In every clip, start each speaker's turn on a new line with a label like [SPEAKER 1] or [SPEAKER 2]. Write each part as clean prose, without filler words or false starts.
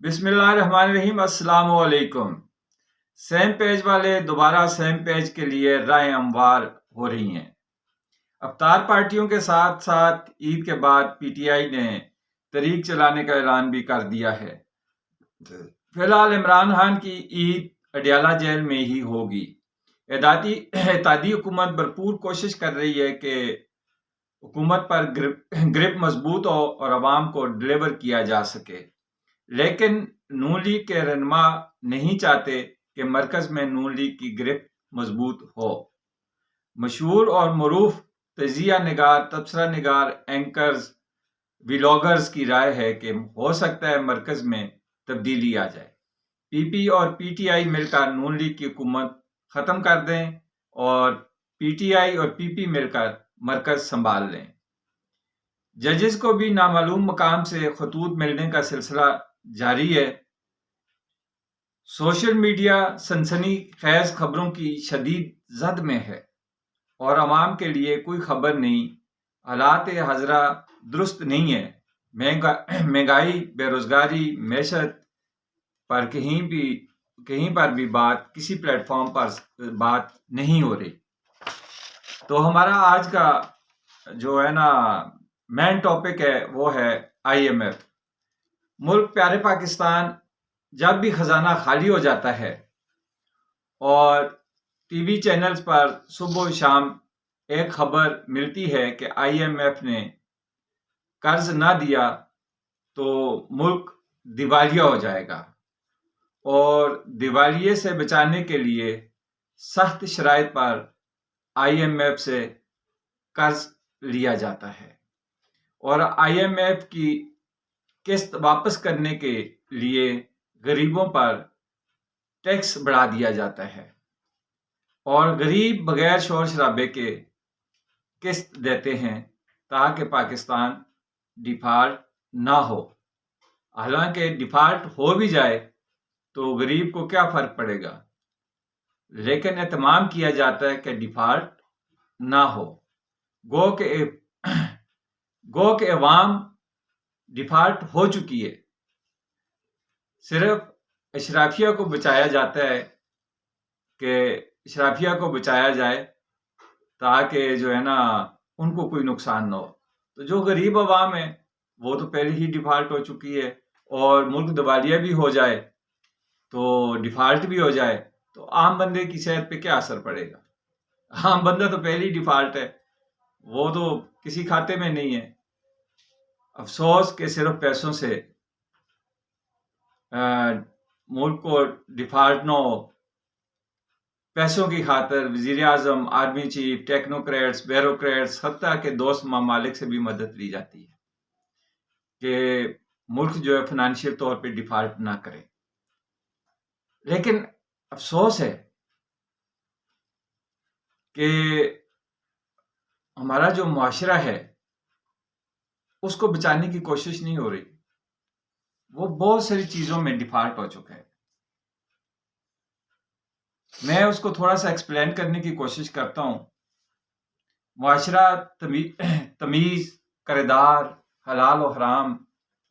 [SPEAKER 1] بسم اللہ الرحمن الرحیم۔ السلام علیکم۔ سیم پیج والے دوبارہ سیم پیج کے لیے رائے ہموار ہو رہی ہیں۔ افطار پارٹیوں کے ساتھ ساتھ عید کے بعد پی ٹی آئی نے تحریک چلانے کا اعلان بھی کر دیا ہے۔ فی الحال عمران خان کی عید اڈیالہ جیل میں ہی ہوگی۔ اتحادی حکومت بھرپور کوشش کر رہی ہے کہ حکومت پر گرپ مضبوط ہو اور عوام کو ڈلیور کیا جا سکے، لیکن نون لیگ کے رہنما نہیں چاہتے کہ مرکز میں نون لیگ کی گرپ مضبوط ہو۔ مشہور اور معروف تجزیہ نگار، تبصرہ نگار، اینکرز، ویلاگرز کی رائے ہے کہ ہو سکتا ہے مرکز میں تبدیلی آ جائے، پی پی اور پی ٹی آئی مل کر نون لیگ کی حکومت ختم کر دیں اور پی ٹی آئی اور پی پی مل کر مرکز سنبھال لیں۔ ججز کو بھی نامعلوم مقام سے خطوط ملنے کا سلسلہ جاری ہے۔ سوشل میڈیا سنسنی خیز خبروں کی شدید زد میں ہے اور عوام کے لیے کوئی خبر نہیں۔ حالات حاضرہ درست نہیں ہے۔ مہنگائی، بے روزگاری، معیشت پر کہیں پر بھی بات، کسی پلیٹ فارم پر بات نہیں ہو رہی۔ تو ہمارا آج کا جو ہے نا مین ٹاپک ہے وہ ہے آئی ایم ایف۔ ملک پیارے پاکستان جب بھی خزانہ خالی ہو جاتا ہے اور ٹی وی چینلز پر صبح و شام ایک خبر ملتی ہے کہ آئی ایم ایف نے قرض نہ دیا تو ملک دیوالیہ ہو جائے گا، اور دیوالیے سے بچانے کے لیے سخت شرائط پر آئی ایم ایف سے قرض لیا جاتا ہے، اور آئی ایم ایف کی قسط واپس کرنے کے لیے غریبوں پر ٹیکس بڑھا دیا جاتا ہے، اور غریب بغیر شور شرابے کے قسط دیتے ہیں تاکہ پاکستان ڈیفالٹ نہ ہو۔ حالانکہ ڈیفالٹ ہو بھی جائے تو غریب کو کیا فرق پڑے گا، لیکن اہتمام کیا جاتا ہے کہ ڈیفالٹ نہ ہو۔ گو کہ عوام ڈیفالٹ ہو چکی ہے، صرف اشرافیہ کو بچایا جاتا ہے کہ اشرافیہ کو بچایا جائے تاکہ جو ہے نا ان کو کوئی نقصان نہ ہو۔ تو جو غریب عوام ہے وہ تو پہلے ہی ڈیفالٹ ہو چکی ہے، اور ملک دیوالیہ بھی ہو جائے تو ڈیفالٹ بھی ہو جائے تو عام بندے کی صحت پہ کیا اثر پڑے گا؟ عام بندہ تو پہلی ڈیفالٹ ہے، وہ تو کسی کھاتے میں نہیں ہے۔ افسوس کہ صرف پیسوں سے ملک کو ڈیفالٹ نہ ہو، پیسوں کی خاطر وزیر اعظم، آرمی چیف، ٹیکنوکریٹس، بیوروکریٹس، حتیٰ کہ دوست ممالک سے بھی مدد لی جاتی ہے کہ ملک جو ہے فنانشیل طور پہ ڈیفالٹ نہ کرے۔ لیکن افسوس ہے کہ ہمارا جو معاشرہ ہے اس کو بچانے کی کوشش نہیں ہو رہی، وہ بہت ساری چیزوں میں ڈیفالٹ ہو چکا ہے۔ میں اس کو تھوڑا سا ایکسپلین کرنے کی کوشش کرتا ہوں۔ معاشرہ تمیز، کردار، حلال و حرام،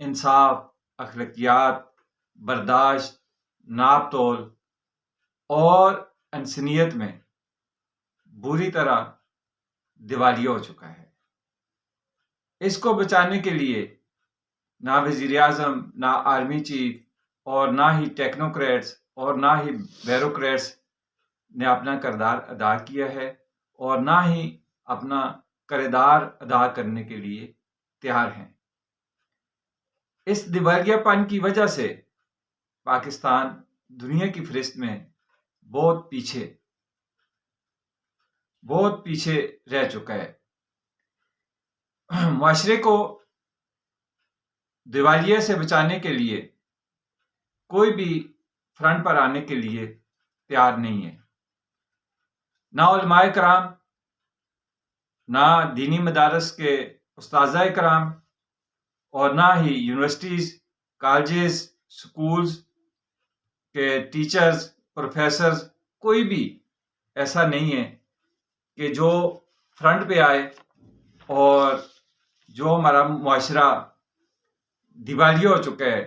[SPEAKER 1] انصاف، اخلاقیات، برداشت، ناپ تول اور انسانیت میں بری طرح دیوالیہ ہو چکا ہے۔ اس کو بچانے کے لیے نہ وزیر اعظم، نہ آرمی چیف، اور نہ ہی ٹیکنوکریٹس اور نہ ہی بیوروکریٹس نے اپنا کردار ادا کیا ہے، اور نہ ہی اپنا کردار ادا کرنے کے لیے تیار ہیں۔ اس دیوالیہ پن کی وجہ سے پاکستان دنیا کی فہرست میں بہت پیچھے رہ چکا ہے۔ معاشرے کو دیوالیے سے بچانے کے لیے کوئی بھی فرنٹ پر آنے کے لیے تیار نہیں ہے۔ نہ علماء کرام، نہ دینی مدارس کے استاذہ کرام، اور نہ ہی یونیورسٹیز، کالجز، سکولز کے ٹیچرز، پروفیسرز، کوئی بھی ایسا نہیں ہے کہ جو فرنٹ پہ آئے اور جو ہمارا معاشرہ دیوالیہ ہو چکا ہے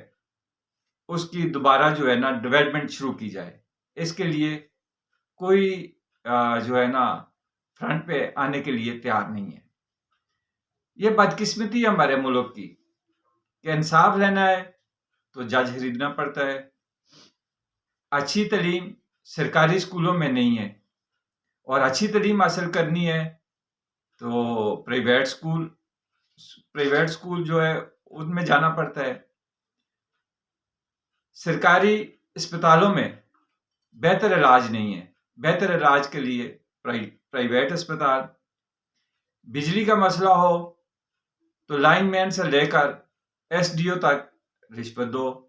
[SPEAKER 1] اس کی دوبارہ جو ہے نا ڈیولپمنٹ شروع کی جائے. اس کے لیے کوئی جو ہے نا فرنٹ پہ آنے کے لیے تیار نہیں ہے. یہ بدقسمتی ہے ہمارے ملک کی کہ انصاف لینا ہے تو جج خریدنا پڑتا ہے. اچھی تعلیم سرکاری اسکولوں میں نہیں ہے، اور اچھی تعلیم حاصل کرنی ہے تو پرائیویٹ اسکول جو ہے ان میں جانا پڑتا ہے. سرکاری اسپتالوں میں بہتر علاج نہیں ہے. بہتر علاج کے لیے پرائیویٹ اسپتال. بجلی کا مسئلہ ہو تو لائن مین سے لے کر ایس ڈی او تک رشوت دو.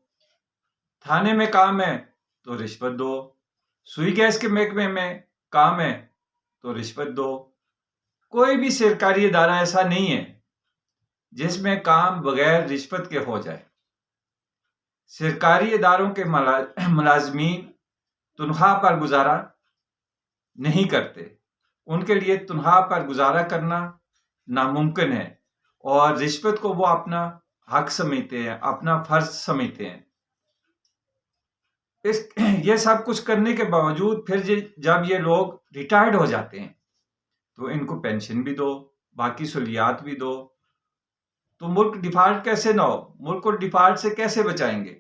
[SPEAKER 1] تھانے میں کام ہے تو رشوت دو. سوئی گیس کے محکمے میں کام ہے تو رشوت دو. کوئی بھی سرکاری ادارہ ایسا نہیں ہے جس میں کام بغیر رشوت کے ہو جائے. سرکاری اداروں کے ملازمین تنخواہ پر گزارا نہیں کرتے. ان کے لیے تنخواہ پر گزارا کرنا ناممکن ہے، اور رشوت کو وہ اپنا حق سمجھتے ہیں، اپنا فرض سمجھتے ہیں. یہ سب کچھ کرنے کے باوجود پھر جب یہ لوگ ریٹائرڈ ہو جاتے ہیں تو ان کو پینشن بھی دو، باقی سہولیات بھی دو. تو ملک ڈیفالٹ کیسے نہ ہو؟ ملک کو ڈیفالٹ سے کیسے بچائیں گے؟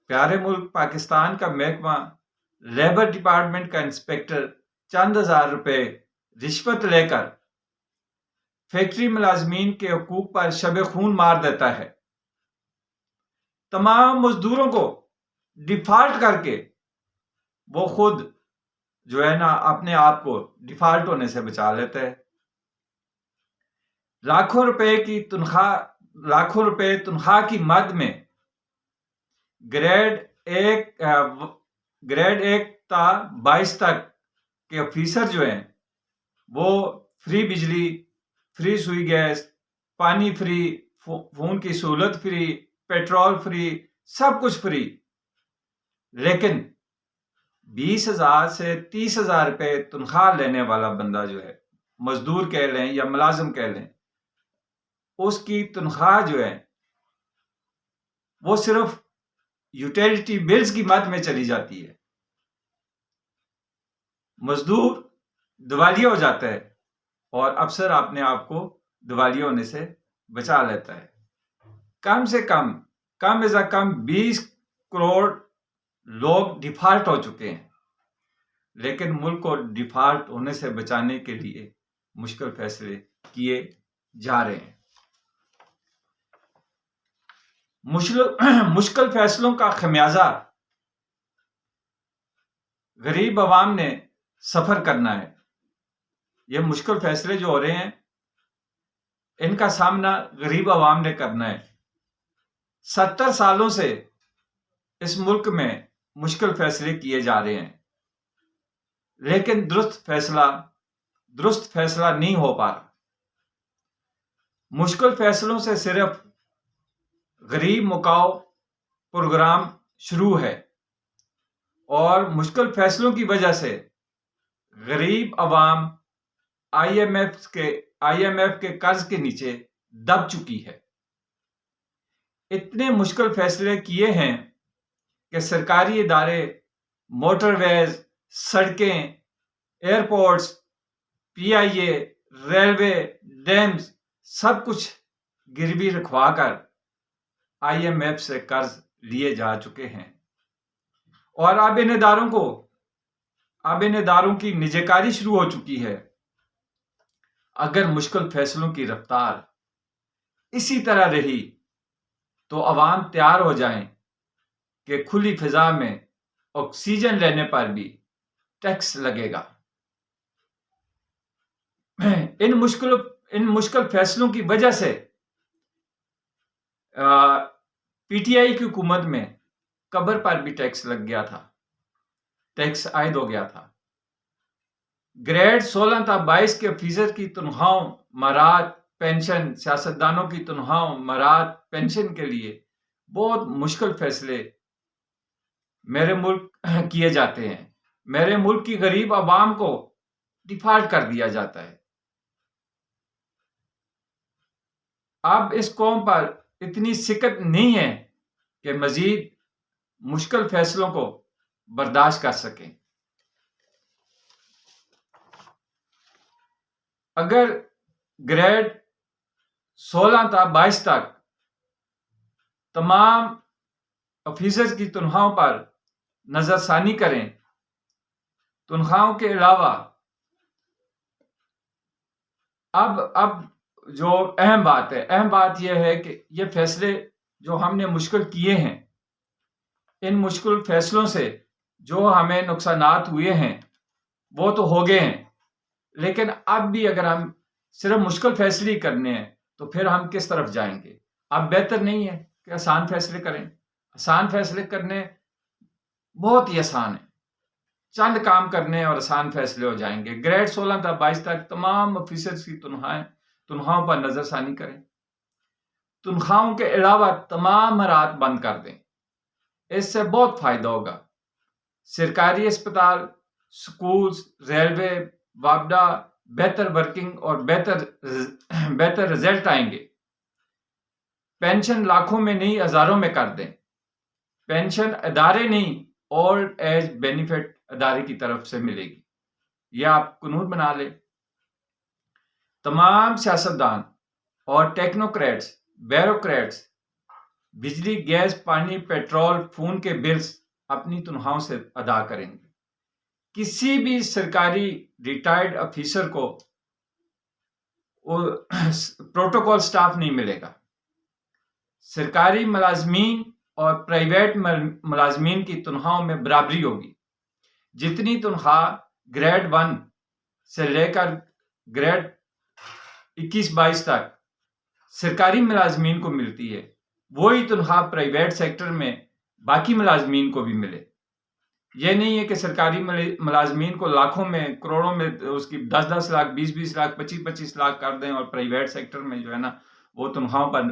[SPEAKER 1] پیارے ملک پاکستان کا محکمہ لیبر ڈپارٹمنٹ کا انسپیکٹر چند ہزار روپے رشوت لے کر فیکٹری ملازمین کے حقوق پر شب خون مار دیتا ہے. تمام مزدوروں کو ڈیفالٹ کر کے وہ خود جو ہے نا اپنے آپ کو ڈیفالٹ ہونے سے بچا لیتا ہے. لاکھوں روپے تنخواہ کی مد میں گریڈ 1 تا 22 تک کے آفیسر جو ہیں وہ فری بجلی، فری سوئی گیس، پانی فری، فون کی سہولت فری، پیٹرول فری، سب کچھ فری. لیکن 20,000 سے 30,000 روپے تنخواہ لینے والا بندہ جو ہے، مزدور کہہ لیں یا ملازم کہہ لیں، اس کی تنخواہ جو ہے وہ صرف یوٹیلیٹی بلز کی مد میں چلی جاتی ہے. مزدور دیوالیہ ہو جاتا ہے اور افسر اپنے آپ کو دیوالیہ ہونے سے بچا لیتا ہے. کم سے کم از کم 20 کروڑ لوگ ڈیفالٹ ہو چکے ہیں، لیکن ملک کو ڈیفالٹ ہونے سے بچانے کے لیے مشکل فیصلے کیے جا رہے ہیں. مشکل فیصلوں کا خمیازہ غریب عوام نے سفر کرنا ہے. یہ مشکل فیصلے جو ہو رہے ہیں ان کا سامنا غریب عوام نے کرنا ہے. 70 سالوں سے اس ملک میں مشکل فیصلے کیے جا رہے ہیں، لیکن درست فیصلہ نہیں ہو پا رہا. مشکل فیصلوں سے صرف غریب مکاؤ پروگرام شروع ہے، اور مشکل فیصلوں کی وجہ سے غریب عوام آئی ایم ایف کے قرض کے نیچے دب چکی ہے. اتنے مشکل فیصلے کیے ہیں کہ سرکاری ادارے، موٹر ویز، سڑکیں، ایئرپورٹس، پی آئی اے، ریلوے، ڈیمز، سب کچھ گروی رکھوا کر آئی ایم ایف سے قرض لیے جا چکے ہیں. اور اب ان اداروں کی نجکاری شروع ہو چکی ہے. اگر مشکل فیصلوں کی رفتار اسی طرح رہی تو عوام تیار ہو جائیں کہ کھلی فضا میں آکسیجن لینے پر بھی ٹیکس لگے گا. ان مشکل فیصلوں کی وجہ سے پی ٹی آئی کی حکومت میں قبر پر بھی ٹیکس لگ گیا تھا، ٹیکس عائد ہو گیا تھا. گریڈ 16 تا 22 کے آفیسر کی تنخواہوں، مارات، پینشن، سیاستدانوں کی تنخواہوں، مارات، پینشن کے لیے بہت مشکل فیصلے میرے ملک کیے جاتے ہیں. میرے ملک کی غریب عوام کو ڈیفالٹ کر دیا جاتا ہے. اب اس قوم پر اتنی سکت نہیں ہے کہ مزید مشکل فیصلوں کو برداشت کر سکیں۔ اگر گریڈ 16 تا 22 تک تمام آفیسرز کی تنخواہوں پر نظر ثانی کریں، تنخواہوں کے علاوہ اب جو اہم بات یہ ہے کہ یہ فیصلے جو ہم نے مشکل کیے ہیں، ان مشکل فیصلوں سے جو ہمیں نقصانات ہوئے ہیں وہ تو ہو گئے ہیں، لیکن اب بھی اگر ہم صرف مشکل فیصلے ہی کرنے ہیں تو پھر ہم کس طرف جائیں گے؟ اب بہتر نہیں ہے کہ آسان فیصلے کریں۔ آسان فیصلے کرنے بہت ہی آسان ہے، چند کام کرنے اور آسان فیصلے ہو جائیں گے۔ گریڈ 16 تا 22 تک تمام آفیسرز کی تنخواہوں پر نظر ثانی کریں، تنخواہوں کے علاوہ تمام مرات بند کر دیں۔ اس سے بہت فائدہ ہوگا۔ سرکاری اسپتال، سکولز، ریلوے، وابڈا بہتر ورکنگ اور بہتر رزلٹ آئیں گے۔ پینشن لاکھوں میں نہیں ہزاروں میں کر دیں۔ پینشن ادارے نہیں، اولڈ ایج بینیفٹ ادارے کی طرف سے ملے گی، یہ آپ قانون بنا لیں۔ تمام سیاستدان اور ٹیکنوکریٹس، بیوروکریٹس بجلی، گیس، پانی، پیٹرول، فون کے بلز اپنی تنخواہوں سے ادا کریں گے۔ کسی بھی سرکاری ریٹائرڈ آفیسر کو پروٹوکول سٹاف نہیں ملے گا۔ سرکاری ملازمین اور پرائیویٹ ملازمین کی تنخواہوں میں برابری ہوگی۔ جتنی تنخواہ گریڈ 1 سے لے کر گریڈ 21-22 تک سرکاری ملازمین کو ملتی ہے، وہی تنخواہ پرائیویٹ سیکٹر میں باقی ملازمین کو بھی ملے۔ یہ نہیں ہے کہ سرکاری ملازمین کو لاکھوں میں، کروڑوں میں اس کی 10-10 لاکھ، 20-20 لاکھ، 25-25 لاکھ کر دیں، اور پرائیویٹ سیکٹر میں جو ہے نا وہ تنخواہوں پر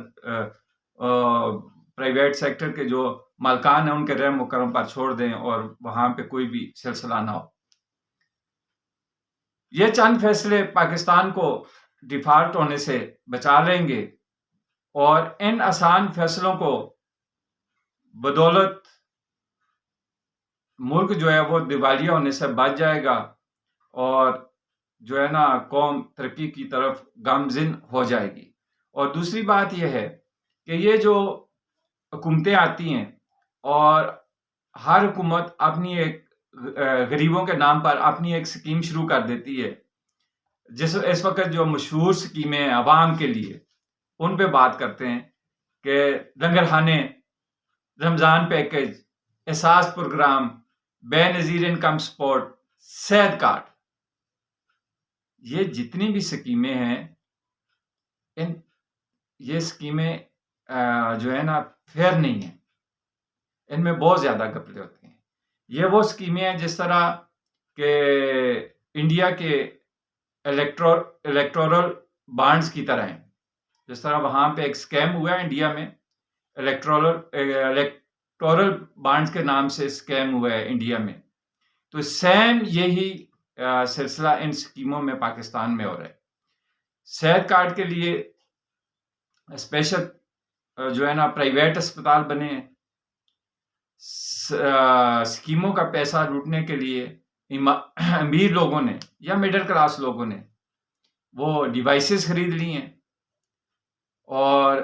[SPEAKER 1] پرائیویٹ سیکٹر کے جو مالکان ہیں ان کے رحم و کرم پر چھوڑ دیں اور وہاں پہ کوئی بھی سلسلہ نہ ہو۔ یہ چند فیصلے پاکستان کو ڈیفالٹ ہونے سے بچا لیں گے، اور ان آسان فیصلوں کو بدولت ملک جو ہے وہ دیوالیہ ہونے سے بچ جائے گا، اور جو ہے نا قوم ترقی کی طرف گامزن ہو جائے گی۔ اور دوسری بات یہ ہے کہ یہ جو حکومتیں آتی ہیں اور ہر حکومت اپنی ایک غریبوں کے نام پر اپنی ایک سکیم شروع کر دیتی ہے، اس وقت جو مشہور سکیمیں ہیں عوام کے لیے ان پہ بات کرتے ہیں کہ لنگر خانے، رمضان پیکج، احساس پروگرام، بے نظیر انکم سپورٹ، صحت کارڈ، یہ جتنی بھی سکیمیں ہیں یہ سکیمیں جو ہے نا فیئر نہیں ہیں، ان میں بہت زیادہ گھپلے ہوتے ہیں۔ یہ وہ سکیمیں ہیں جس طرح کہ انڈیا کے الیکٹورل بانڈز کی طرح ہیں، جس طرح وہاں پہ ایک سکیم ہوا ہے انڈیا میں، الیکٹورل بانڈز کے نام سے سکیم ہوا ہے انڈیا میں، تو سیم یہی سلسلہ ان سکیموں میں پاکستان میں ہو رہا ہے۔ صحت کارڈ کے لیے اسپیشل جو ہے نا پرائیویٹ اسپتال بنے ہیں، سکیموں کا پیسہ لوٹنے کے لیے امیر لوگوں نے یا مڈل کلاس لوگوں نے وہ ڈیوائسز خرید لی ہیں، اور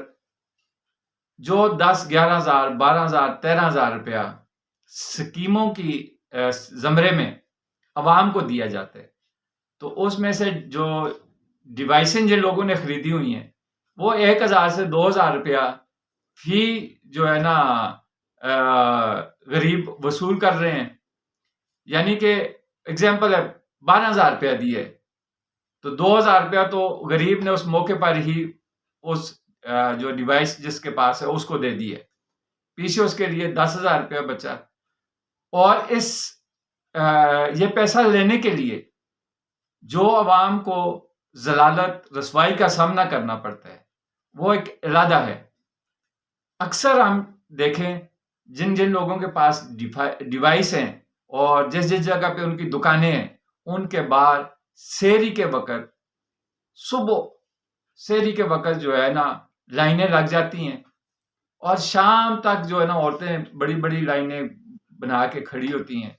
[SPEAKER 1] جو 10,000 11,000 12,000 13,000 روپیہ سکیموں کی زمرے میں عوام کو دیا جاتا ہے، تو اس میں سے جو ڈیوائسیں جن لوگوں نے خریدی ہوئی ہیں وہ 1,000 سے 2,000 روپیہ فی جو ہے نا غریب وصول کر رہے ہیں۔ یعنی کہ اگزامپل ہے 12,000 روپیہ دیے تو 2,000 روپیہ تو غریب نے اس موقع پر ہی اس جو ڈیوائس جس کے پاس ہے اس کو دے دی ہے، پیچھے اس کے لیے 10,000 روپیہ بچا۔ اور یہ پیسہ لینے کے لیے جو عوام کو ذلالت رسوائی کا سامنا کرنا پڑتا ہے وہ ایک علادہ ہے۔ اکثر ہم دیکھیں جن لوگوں کے پاس ڈیوائس ہیں اور جس جگہ پہ ان کی دکانیں ہیں، ان کے باہر سحری کے وقت، صبح سحری کے وقت جو ہے نا لائنیں لگ جاتی ہیں، اور شام تک جو ہے نا عورتیں بڑی بڑی لائنیں بنا کے کھڑی ہوتی ہیں،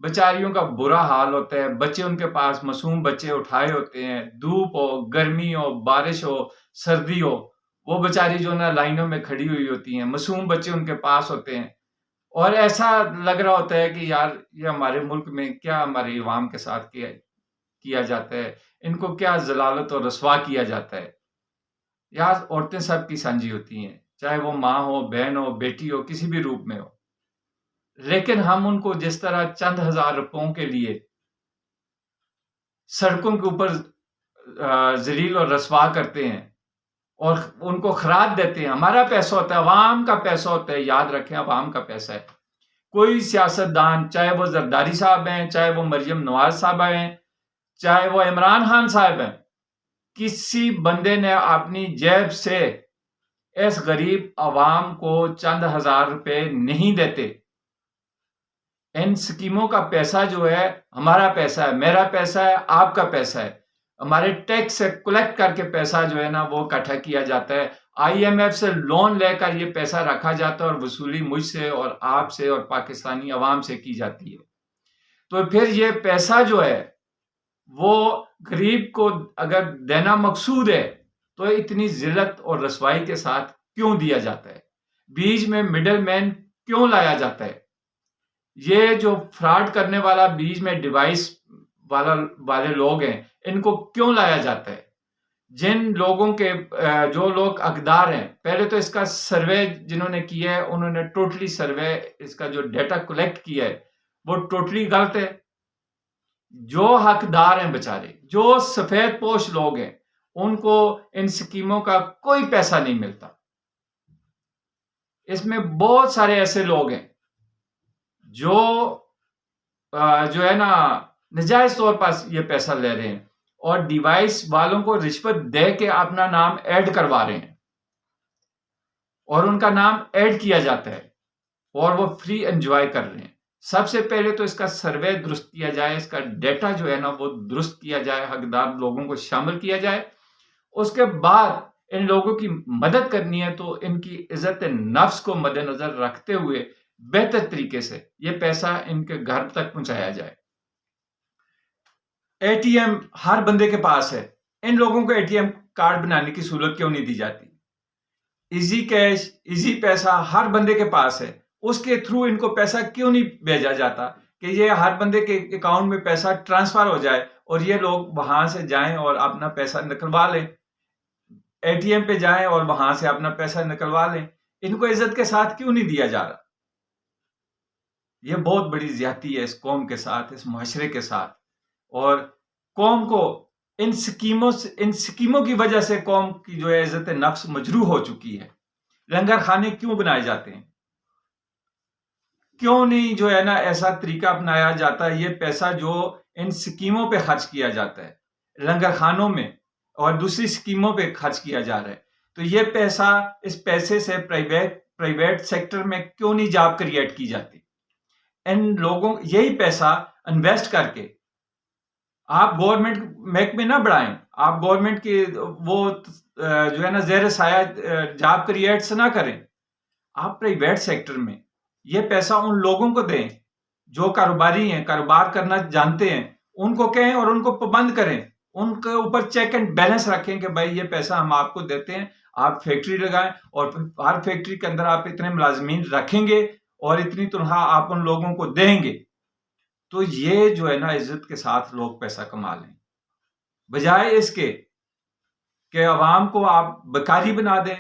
[SPEAKER 1] بیچاریوں کا برا حال ہوتا ہے، بچے ان کے پاس معصوم بچے اٹھائے ہوتے ہیں، دھوپ ہو، گرمی ہو، بارش ہو، سردی ہو، وہ بیچاری جو نا لائنوں میں کھڑی ہوئی ہوتی ہیں، معصوم بچے ان کے پاس ہوتے ہیں، اور ایسا لگ رہا ہوتا ہے کہ یار یہ ہمارے ملک میں کیا ہمارے عوام کے ساتھ کیا جاتا ہے، ان کو کیا ذلالت اور رسوا کیا جاتا ہے۔ یار عورتیں سب کی سانجھی ہوتی ہیں، چاہے وہ ماں ہو، بہن ہو، بیٹی ہو، کسی بھی روپ میں ہو، لیکن ہم ان کو جس طرح چند ہزار روپوں کے لیے سڑکوں کے اوپر ذلیل اور رسوا کرتے ہیں اور ان کو خراج دیتے ہیں، ہمارا پیسہ ہوتا ہے، عوام کا پیسہ ہوتا ہے، یاد رکھیں عوام کا پیسہ ہے۔ کوئی سیاستدان، چاہے وہ زرداری صاحب ہیں، چاہے وہ مریم نواز صاحب ہیں، چاہے وہ عمران خان صاحب ہیں، کسی بندے نے اپنی جیب سے اس غریب عوام کو چند ہزار روپے نہیں دیتے۔ ان سکیموں کا پیسہ جو ہے ہمارا پیسہ ہے، میرا پیسہ ہے، آپ کا پیسہ ہے، ہمارے ٹیکس سے کلیکٹ کر کے پیسہ جو ہے نا وہ اکٹھا کیا جاتا ہے، IMF سے لون لے کر یہ پیسہ رکھا جاتا ہے اور وصولی مجھ سے اور آپ سے اور پاکستانی عوام سے کی جاتی ہے۔ تو پھر یہ پیسہ جو ہے وہ غریب کو اگر دینا مقصود ہے تو اتنی ذلت اور رسوائی کے ساتھ کیوں دیا جاتا ہے؟ بیچ میں مڈل مین کیوں لایا جاتا ہے؟ یہ جو فراڈ کرنے والا بیچ میں ڈیوائس والے لوگ ہیں، ان کو کیوں لایا جاتا ہے؟ جن لوگوں کے جو لوگ حقدار ہیں، پہلے تو اس کا سروے جنہوں نے کیا ہے انہوں نے ٹوٹلی سروے اس کا جو ڈیٹا کلیکٹ کیا ہے وہ ٹوٹلی غلط ہے۔ جو حقدار ہیں بیچارے، جو سفید پوش لوگ ہیں، ان کو ان سکیموں کا کوئی پیسہ نہیں ملتا۔ اس میں بہت سارے ایسے لوگ ہیں جو ہے نا نجائز طور پر یہ پیسہ لے رہے ہیں اور ڈیوائس والوں کو رشوت دے کے اپنا نام ایڈ کروا رہے ہیں اور ان کا نام ایڈ کیا جاتا ہے اور وہ فری انجوائے کر رہے ہیں۔ سب سے پہلے تو اس کا سروے درست کیا جائے، اس کا ڈیٹا جو ہے نا وہ درست کیا جائے، حقدار لوگوں کو شامل کیا جائے، اس کے بعد ان لوگوں کی مدد کرنی ہے تو ان کی عزت نفس کو مد نظر رکھتے ہوئے بہتر طریقے سے یہ پیسہ ان کے گھر تک پہنچایا جائے۔ ATM ہر بندے کے پاس ہے، ان لوگوں کو ATM کارڈ بنانے کی سہولت کیوں نہیں دی جاتی؟ ایزی کیش، ایزی پیسہ ہر بندے کے پاس ہے، اس کے تھرو ان کو پیسہ کیوں نہیں بھیجا جاتا کہ یہ ہر بندے کے اکاؤنٹ میں پیسہ ٹرانسفر ہو جائے اور یہ لوگ وہاں سے جائیں اور اپنا پیسہ نکلوا لیں، ATM پہ جائیں اور وہاں سے اپنا پیسہ نکلوا لیں۔ ان کو عزت کے ساتھ کیوں نہیں دیا جا رہا؟ یہ بہت بڑی زیادتی ہے اس قوم کے ساتھ، اس معاشرے کے ساتھ، اور قوم کو ان سکیموں کی وجہ سے قوم کی جو ہے عزت نفس مجروح ہو چکی ہے۔ لنگر خانے کیوں بنائے جاتے ہیں؟ کیوں نہیں جو ہے نا ایسا طریقہ اپنایا جاتا ہے؟ یہ پیسہ جو ان سکیموں پہ خرچ کیا جاتا ہے، لنگر خانوں میں اور دوسری سکیموں پہ خرچ کیا جا رہا ہے، تو یہ پیسہ، اس پیسے سے پرائیویٹ سیکٹر میں کیوں نہیں جاب کریٹ کی جاتی؟ ان لوگوں یہی پیسہ انویسٹ کر کے آپ گورنمنٹ محکمے نہ بڑھائیں، آپ گورنمنٹ کی وہ جو ہے نا زیر سایہ جاب کریٹس نہ کریں، آپ پرائیویٹ سیکٹر میں یہ پیسہ ان لوگوں کو دیں جو کاروباری ہیں، کاروبار کرنا جانتے ہیں، ان کو کہیں اور ان کو پابند کریں، ان کے اوپر چیک اینڈ بیلنس رکھیں کہ بھائی یہ پیسہ ہم آپ کو دیتے ہیں، آپ فیکٹری لگائیں اور ہر فیکٹری کے اندر آپ اتنے ملازمین رکھیں گے اور اتنی تنخواہ آپ ان لوگوں کو دیں گے، تو یہ جو ہے نا عزت کے ساتھ لوگ پیسہ کما لیں، بجائے اس کے کہ عوام کو آپ بیکاری بنا دیں،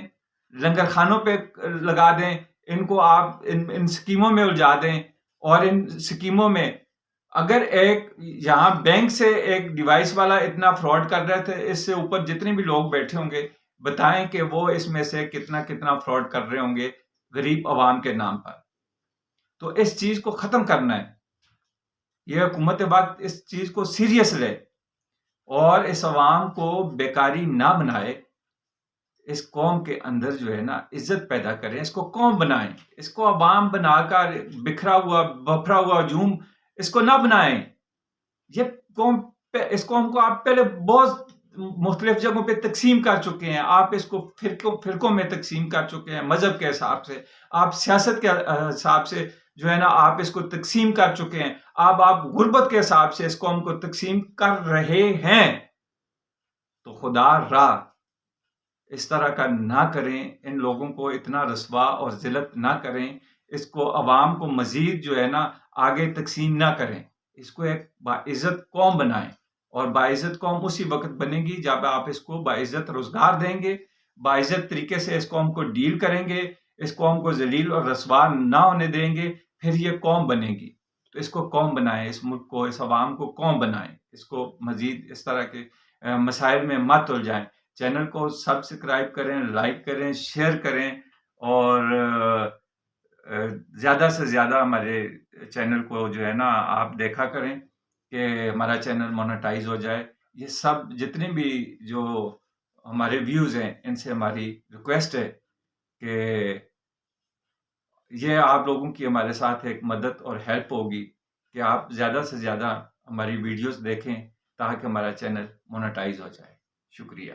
[SPEAKER 1] لنگر خانوں پہ لگا دیں، ان کو آپ ان سکیموں میں الجھا دیں، اور ان سکیموں میں اگر ایک یہاں بینک سے ایک ڈیوائس والا اتنا فراڈ کر رہے تھے، اس سے اوپر جتنے بھی لوگ بیٹھے ہوں گے بتائیں کہ وہ اس میں سے کتنا فراڈ کر رہے ہوں گے غریب عوام کے نام پر۔ تو اس چیز کو ختم کرنا ہے، یہ حکومت وقت اس چیز کو سیریس لے اور اس عوام کو بیکاری نہ بنائے، اس قوم کے اندر جو ہے نا عزت پیدا کریں، اس کو قوم بنائیں، اس کو عوام بنا کر بکھرا ہوا ہجوم اس کو نہ بنائیں۔ یہ قوم اس قوم کو آپ پہلے بہت مختلف جگہوں پہ تقسیم کر چکے ہیں، آپ اس کو فرقوں میں تقسیم کر چکے ہیں، مذہب کے حساب سے، آپ سیاست کے حساب سے جو ہے نا آپ اس کو تقسیم کر چکے ہیں، آپ غربت کے حساب سے اس قوم کو تقسیم کر رہے ہیں، تو خدا را اس طرح کا نہ کریں، ان لوگوں کو اتنا رسوا اور ذلت نہ کریں، اس کو عوام کو مزید جو ہے نا آگے تقسیم نہ کریں، اس کو ایک باعزت قوم بنائیں، اور باعزت قوم اسی وقت بنے گی جب آپ اس کو باعزت روزگار دیں گے، باعزت طریقے سے اس قوم کو ڈیل کریں گے، اس قوم کو ذلیل اور رسوا نہ ہونے دیں گے، پھر یہ قوم بنے گی۔ تو اس کو قوم بنائیں، اس ملک کو، اس عوام کو قوم بنائیں، اس کو مزید اس طرح کے مسائل میں مت الجھائیں۔ چینل کو سبسکرائب کریں، لائک کریں، شیئر کریں، اور زیادہ سے زیادہ ہمارے چینل کو جو ہے نا آپ دیکھا کریں کہ ہمارا چینل مونیٹائز ہو جائے۔ یہ سب جتنے بھی جو ہمارے ویوز ہیں ان سے ہماری ریکویسٹ ہے کہ یہ آپ لوگوں کی ہمارے ساتھ ایک مدد اور ہیلپ ہوگی کہ آپ زیادہ سے زیادہ ہماری ویڈیوز دیکھیں تاکہ ہمارا چینل مونیٹائز ہو جائے۔ شکریہ۔